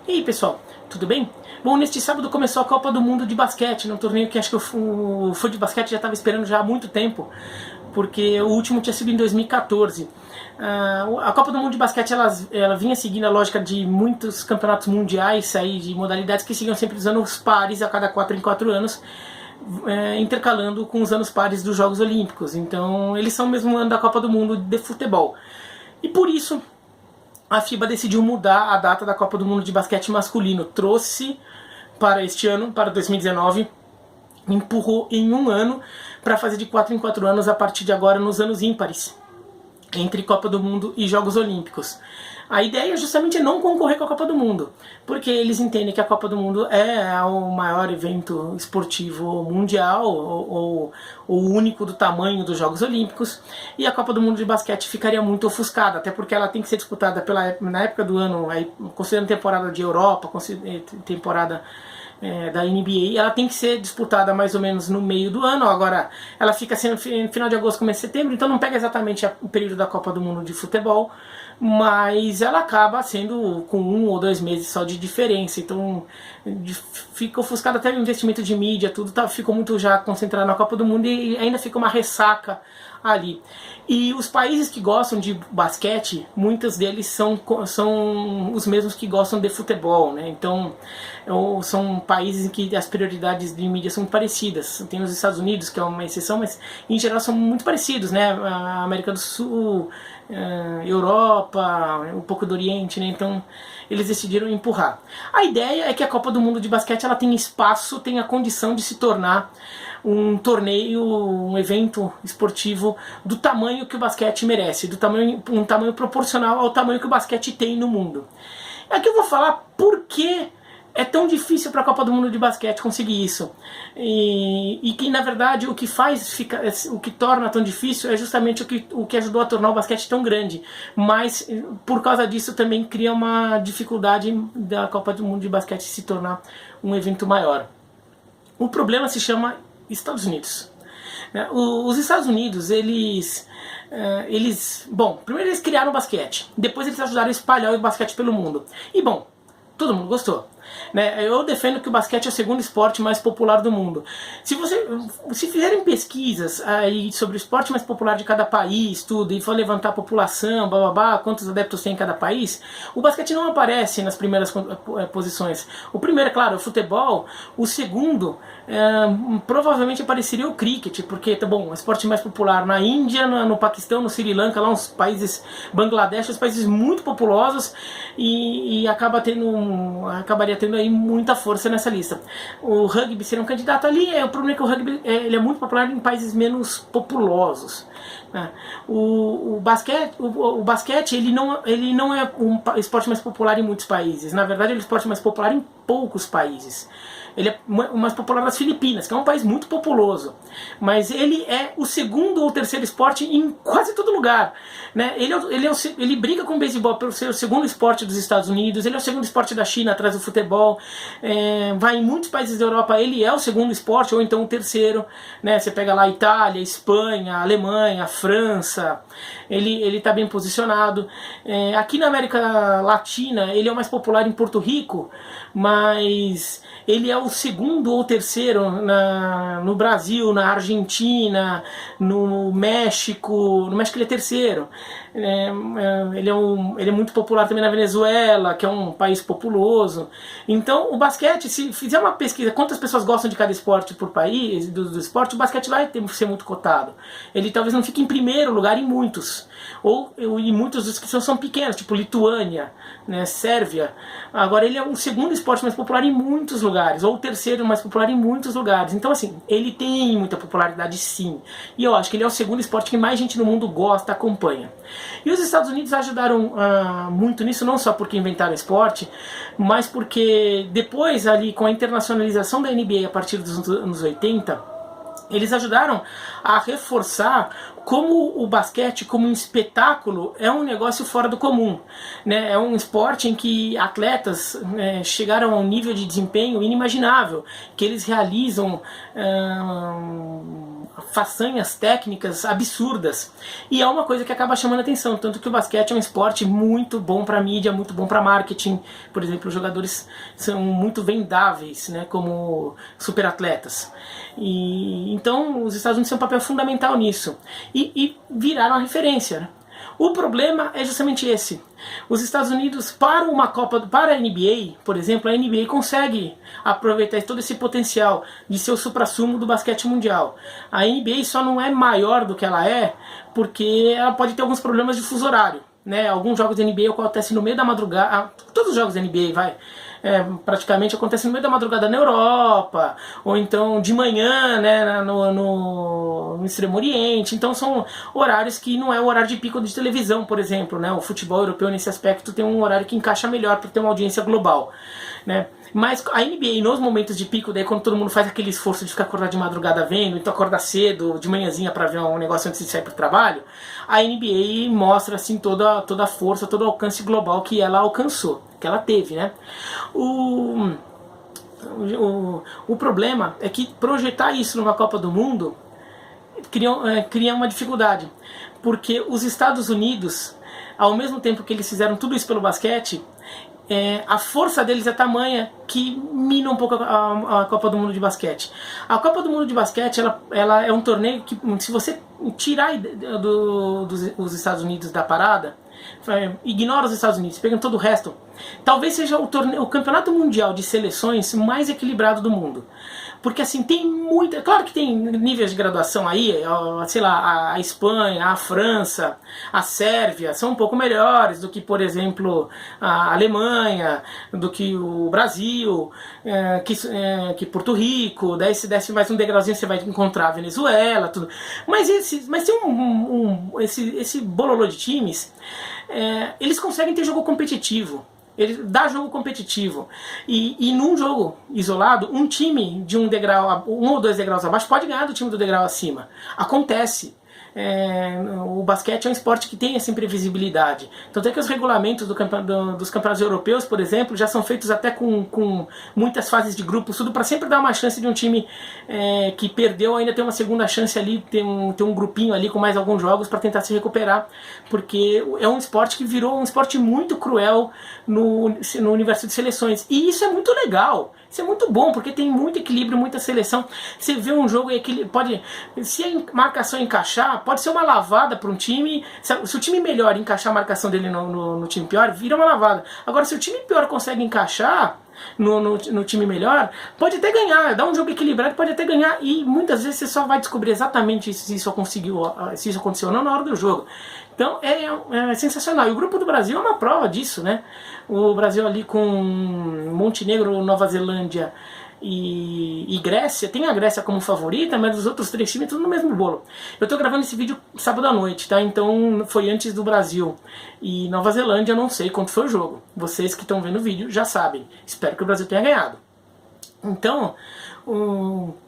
E aí pessoal, tudo bem? Bom, neste sábado começou a Copa do Mundo de basquete, um torneio que acho que o fã de basquete já estava esperando já há muito tempo, porque o último tinha sido em 2014. A Copa do Mundo de basquete ela vinha seguindo a lógica de muitos campeonatos mundiais aí, de modalidades que seguiam sempre usando os pares a cada 4 em 4 anos, intercalando com os anos pares dos Jogos Olímpicos. Então eles são o mesmo ano da Copa do Mundo de futebol. E por isso a FIBA decidiu mudar a data da Copa do Mundo de basquete masculino. Trouxe para este ano, para 2019, empurrou em um ano para fazer de 4 em 4 anos a partir de agora nos anos ímpares, entre Copa do Mundo e Jogos Olímpicos. A ideia justamente é não concorrer com a Copa do Mundo, porque eles entendem que a Copa do Mundo é o maior evento esportivo mundial, ou o único do tamanho dos Jogos Olímpicos, e a Copa do Mundo de basquete ficaria muito ofuscada, até porque ela tem que ser disputada na época do ano, aí, considerando temporada de Europa, temporada da NBA, ela tem que ser disputada mais ou menos no meio do ano. Agora ela fica sendo final de agosto, começo de setembro, então não pega exatamente o período da Copa do Mundo de futebol, mas ela acaba sendo com 1 ou 2 meses só de diferença, então fica ofuscado até o investimento de mídia, tudo ficou muito já concentrado na Copa do Mundo e ainda fica uma ressaca ali. E os países que gostam de basquete, muitos deles são os mesmos que gostam de futebol, né? Então são países em que as prioridades de mídia são muito parecidas. Tem os Estados Unidos, que é uma exceção, mas em geral são muito parecidos, né? A América do Sul, Europa, um pouco do Oriente, né? Então eles decidiram empurrar. A ideia é que a Copa do Mundo de basquete ela tenha espaço, tenha condição de se tornar um torneio, um evento esportivo do tamanho que o basquete merece, um tamanho proporcional ao tamanho que o basquete tem no mundo. Aqui eu vou falar por que é tão difícil para a Copa do Mundo de basquete conseguir isso, e que na verdade o que torna tão difícil é justamente o que ajudou a tornar o basquete tão grande, mas por causa disso também cria uma dificuldade da Copa do Mundo de basquete se tornar um evento maior. O problema se chama Estados Unidos. Os Estados Unidos, bom, primeiro eles criaram o basquete, depois eles ajudaram a espalhar o basquete pelo mundo, e bom, todo mundo gostou. Eu defendo que o basquete é o segundo esporte mais popular do mundo. Se fizerem pesquisas aí sobre o esporte mais popular de cada país, tudo, e for levantar a população, bababá, quantos adeptos tem em cada país, o basquete não aparece nas primeiras posições. O primeiro, é claro, o futebol. O segundo, provavelmente apareceria o cricket, porque, tá bom, o esporte mais popular na Índia, no Paquistão, no Sri Lanka, lá uns países, Bangladesh, uns países muito populosos, e acabaria tendo aí muita força nessa lista. O rugby seria um candidato ali, o problema é que o rugby ele é muito popular em países menos populosos. O basquete ele não é um esporte mais popular em muitos países. Na verdade, ele é o esporte mais popular em poucos países. Ele é mais popular nas Filipinas, que é um país muito populoso, mas ele é o segundo ou terceiro esporte em quase todo lugar, né? Ele briga com o beisebol pelo ser o segundo esporte dos Estados Unidos, ele é o segundo esporte da China atrás do futebol, vai em muitos países da Europa, ele é o segundo esporte ou então o terceiro, né? Você pega lá a Itália, a Espanha, a Alemanha, a França, ele está bem posicionado. Aqui na América Latina ele é o mais popular em Porto Rico, mas ele é o segundo ou terceiro no Brasil, na Argentina, no México. No México ele é terceiro. Ele é muito popular também na Venezuela, que é um país populoso. Então o basquete, se fizer uma pesquisa quantas pessoas gostam de cada esporte por país, do esporte, o basquete vai ser muito cotado. Ele talvez não fique em primeiro lugar em muitos, ou em muitos dos que são pequenos, tipo Lituânia, né, Sérvia. Agora ele é o segundo esporte mais popular em muitos lugares, ou o terceiro mais popular em muitos lugares. Então assim, ele tem muita popularidade sim, e eu acho que ele é o segundo esporte que mais gente no mundo gosta, acompanha. E os Estados Unidos ajudaram muito nisso, não só porque inventaram o esporte, mas porque depois ali com a internacionalização da NBA a partir dos anos 80, eles ajudaram a reforçar como o basquete, como um espetáculo, é um negócio fora do comum, né? É um esporte em que atletas chegaram a um nível de desempenho inimaginável, que eles realizam façanhas técnicas absurdas, e é uma coisa que acaba chamando atenção, tanto que o basquete é um esporte muito bom para mídia, muito bom para marketing. Por exemplo, os jogadores são muito vendáveis, né, como superatletas, e então os Estados Unidos têm um papel fundamental nisso, e viraram a referência, né? O problema é justamente esse. Os Estados Unidos, para uma Copa, para a NBA, por exemplo, a NBA consegue aproveitar todo esse potencial de ser o suprassumo do basquete mundial. A NBA só não é maior do que ela é porque ela pode ter alguns problemas de fuso horário, né? Alguns jogos da NBA acontecem no meio da madrugada, todos os jogos da NBA, praticamente acontecem no meio da madrugada na Europa, ou então de manhã, né, no Extremo Oriente. Então são horários que não é o horário de pico de televisão, por exemplo, né? O futebol europeu nesse aspecto tem um horário que encaixa melhor para ter uma audiência global, né? Mas a NBA, nos momentos de pico, daí quando todo mundo faz aquele esforço de ficar acordado de madrugada vendo, então acorda cedo, de manhãzinha para ver um negócio antes de sair para o trabalho, a NBA mostra assim toda a força, todo o alcance global que ela alcançou, que ela teve, né? O problema é que projetar isso numa Copa do Mundo cria uma dificuldade, porque os Estados Unidos, ao mesmo tempo que eles fizeram tudo isso pelo basquete, a força deles é tamanha que mina um pouco a Copa do Mundo de basquete. A Copa do Mundo de basquete ela é um torneio que, se você tirar dos Estados Unidos da parada, ignora os Estados Unidos, pegando todo o resto, talvez seja o campeonato mundial de seleções mais equilibrado do mundo. Porque assim, tem muita... Claro que tem níveis de graduação aí, sei lá, a Espanha, a França, a Sérvia são um pouco melhores do que, por exemplo, a Alemanha, do que o Brasil, que Porto Rico. Daí se desce mais um degrauzinho você vai encontrar a Venezuela, tudo. Mas tem esse bololô de times, eles conseguem ter jogo competitivo. Ele dá jogo competitivo, e num jogo isolado, um time de um ou dois degraus abaixo pode ganhar do time do degrau acima. Acontece. O basquete é um esporte que tem essa imprevisibilidade. Tanto é que os regulamentos dos campeonatos europeus, por exemplo, já são feitos até com muitas fases de grupos, tudo para sempre dar uma chance de um time que perdeu ainda ter uma segunda chance ali, ter um grupinho ali com mais alguns jogos para tentar se recuperar, porque é um esporte que virou um esporte muito cruel no universo de seleções, e isso é muito legal. Isso é muito bom, porque tem muito equilíbrio, muita seleção. Você vê um jogo se a marcação encaixar, pode ser uma lavada para um time. Se o time melhor encaixar a marcação dele no time pior, vira uma lavada. Agora, se o time pior consegue encaixar no time melhor, pode até ganhar. Dá um jogo equilibrado, pode até ganhar. E muitas vezes você só vai descobrir exatamente se isso aconteceu ou não na hora do jogo. Então é sensacional. E o grupo do Brasil é uma prova disso, né? O Brasil ali com Montenegro, Nova Zelândia e Grécia. Tem a Grécia como favorita, mas os outros três times tudo no mesmo bolo. Eu tô gravando esse vídeo sábado à noite, tá? Então foi antes do Brasil e Nova Zelândia, eu não sei quanto foi o jogo. Vocês que estão vendo o vídeo já sabem. Espero que o Brasil tenha ganhado. Então,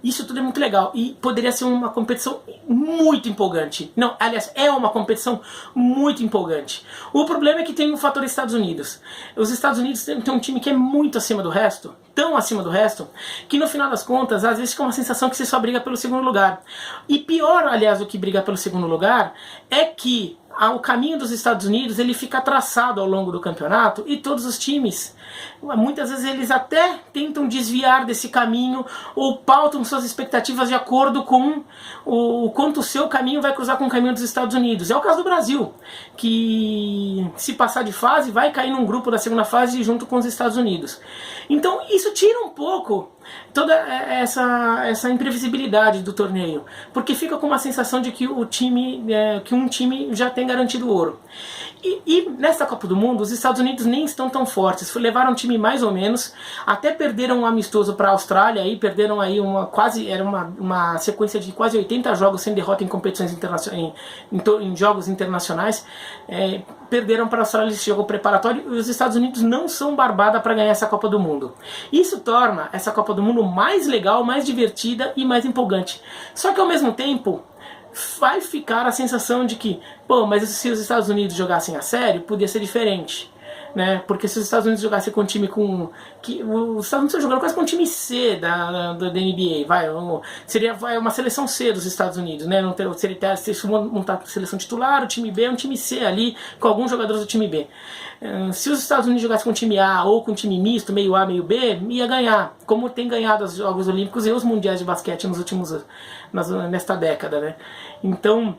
isso tudo é muito legal e poderia ser uma competição muito empolgante. Não, aliás, é uma competição muito empolgante. O problema é que tem o fator Estados Unidos. Os Estados Unidos têm um time que é muito acima do resto, tão acima do resto, que no final das contas, às vezes fica uma sensação que você só briga pelo segundo lugar. E pior, aliás, do que brigar pelo segundo lugar, é que o caminho dos Estados Unidos ele fica traçado ao longo do campeonato, e todos os times, muitas vezes eles até tentam desviar desse caminho ou pautam suas expectativas de acordo com o quanto o seu caminho vai cruzar com o caminho dos Estados Unidos. É o caso do Brasil, que se passar de fase vai cair num grupo da segunda fase junto com os Estados Unidos. Então isso tira um pouco toda essa imprevisibilidade do torneio, porque fica com uma sensação de que um time já tem garantido ouro. E nessa Copa do Mundo, os Estados Unidos nem estão tão fortes. Levaram um time mais ou menos, até perderam um amistoso para a Austrália, aí perderam aí uma sequência de quase 80 jogos sem derrota em competições internacionais, em jogos internacionais. Perderam para a Austrália esse jogo preparatório, e os Estados Unidos não são barbada para ganhar essa Copa do Mundo. Isso torna essa Copa do Mundo mais legal, mais divertida e mais empolgante. Só que ao mesmo tempo vai ficar a sensação de que, pô, mas se os Estados Unidos jogassem a sério, podia ser diferente. né? Porque se os Estados Unidos jogassem com um time com... os Estados Unidos estão jogando quase com um time C da NBA, seria uma seleção C dos Estados Unidos, né? Não seria se montar a seleção titular, o time B é um time C ali, com alguns jogadores do time B. Se os Estados Unidos jogassem com o time A ou com um time misto, meio A, meio B, ia ganhar, como tem ganhado os Jogos Olímpicos e os Mundiais de Basquete nesta década, né? Então,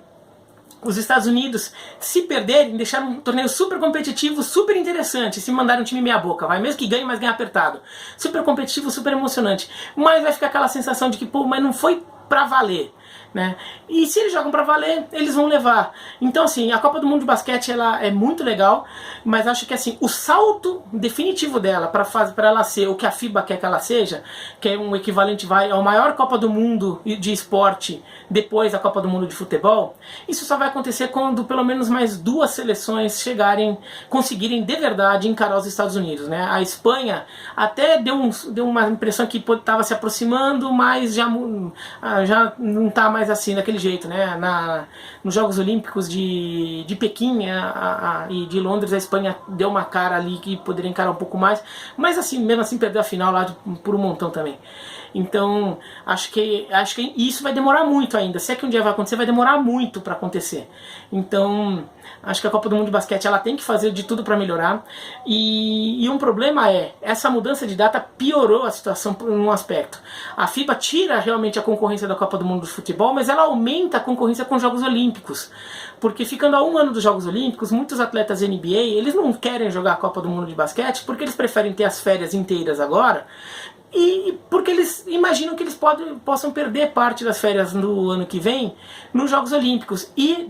os Estados Unidos, se perderem, deixaram um torneio super competitivo, super interessante, se mandarem um time meia boca, mesmo que ganhe, mas ganhe apertado. Super competitivo, super emocionante. Mas vai ficar aquela sensação de que, pô, mas não foi pra valer, né? E se eles jogam pra valer, eles vão levar. Então, assim, a Copa do Mundo de Basquete, ela é muito legal, mas acho que, assim, o salto definitivo dela para ela ser o que a FIBA quer que ela seja, que é um equivalente ao maior Copa do Mundo de esporte depois da Copa do Mundo de futebol, isso só vai acontecer quando pelo menos mais 2 seleções conseguirem de verdade encarar os Estados Unidos, né? A Espanha até deu uma impressão que estava se aproximando, mas já não está mais assim, daquele jeito, né? Nos Jogos Olímpicos de Pequim e de Londres, a Espanha deu uma cara ali que poderia encarar um pouco mais, mas assim, mesmo assim perdeu a final lá por um montão também. Então, acho que isso vai demorar muito ainda. Se é que um dia vai acontecer, vai demorar muito para acontecer. Então, acho que a Copa do Mundo de Basquete ela tem que fazer de tudo para melhorar. E um problema essa mudança de data piorou a situação por um aspecto. A FIBA tira realmente a concorrência da Copa do Mundo de Futebol, mas ela aumenta a concorrência com os Jogos Olímpicos. Porque ficando a 1 ano dos Jogos Olímpicos, muitos atletas NBA, eles não querem jogar a Copa do Mundo de Basquete porque eles preferem ter as férias inteiras agora, e porque eles imaginam que eles possam perder parte das férias no ano que vem nos Jogos Olímpicos. E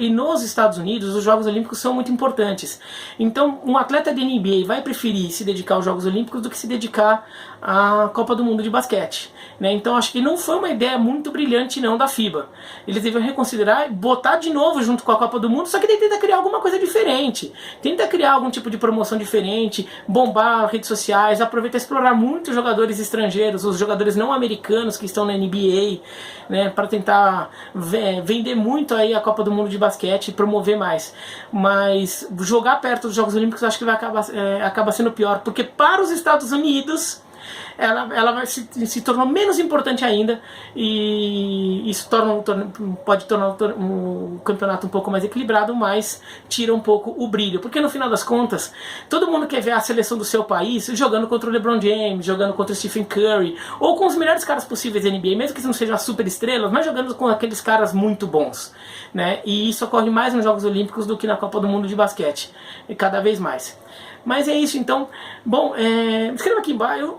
nos Estados Unidos, os Jogos Olímpicos são muito importantes. Então, um atleta de NBA vai preferir se dedicar aos Jogos Olímpicos do que se dedicar à Copa do Mundo de Basquete, né? Então, acho que não foi uma ideia muito brilhante não da FIBA. Eles deveriam reconsiderar, botar de novo junto com a Copa do Mundo, só que tenta criar alguma coisa diferente. Tenta criar algum tipo de promoção diferente, bombar redes sociais, aproveitar e explorar muito os jogadores estrangeiros, os jogadores não americanos que estão na NBA, né, para tentar vender muito aí a Copa do Mundo de Basquete e promover mais. Mas jogar perto dos Jogos Olímpicos acho que vai acabar sendo pior, porque para os Estados Unidos ela se tornou menos importante ainda, e isso pode tornar o campeonato um pouco mais equilibrado, mas tira um pouco o brilho, porque no final das contas todo mundo quer ver a seleção do seu país jogando contra o LeBron James, jogando contra o Stephen Curry, ou com os melhores caras possíveis da NBA, mesmo que não sejam as super estrelas, mas jogando com aqueles caras muito bons, né? E isso ocorre mais nos Jogos Olímpicos do que na Copa do Mundo de Basquete, e cada vez mais. Mas é isso, então. Bom, escreva aqui embaixo.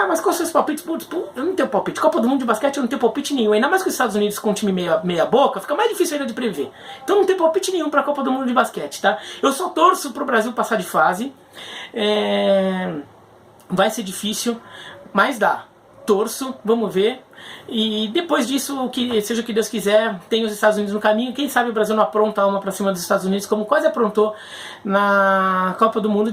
Mas quais são os palpites? Putz, eu não tenho palpite. Copa do Mundo de Basquete eu não tenho palpite nenhum. Ainda mais que os Estados Unidos com um time meia boca, fica mais difícil ainda de prever. Então não tem palpite nenhum para a Copa do Mundo de Basquete, tá? Eu só torço pro Brasil passar de fase. Vai ser difícil, mas dá. Torço, vamos ver. E depois disso, seja o que Deus quiser, tem os Estados Unidos no caminho. Quem sabe o Brasil não apronta uma pra cima dos Estados Unidos, como quase aprontou na Copa do Mundo,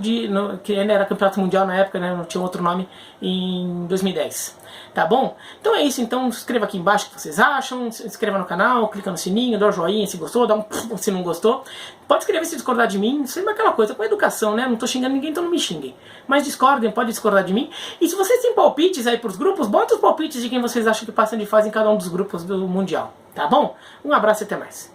que ainda era Campeonato Mundial na época, né, não tinha outro nome, em 2010. Tá bom? Então é isso, então escreva aqui embaixo o que vocês acham, se inscreva no canal, clica no sininho, dá um joinha se gostou, dá um se não gostou. Pode escrever se discordar de mim, sempre aquela coisa, com educação, né? Não tô xingando ninguém, então não me xinguem. Mas discordem, pode discordar de mim. E se vocês têm palpites aí pros grupos, bota os palpites de quem vocês acham que passam de fase em cada um dos grupos do Mundial. Tá bom? Um abraço e até mais.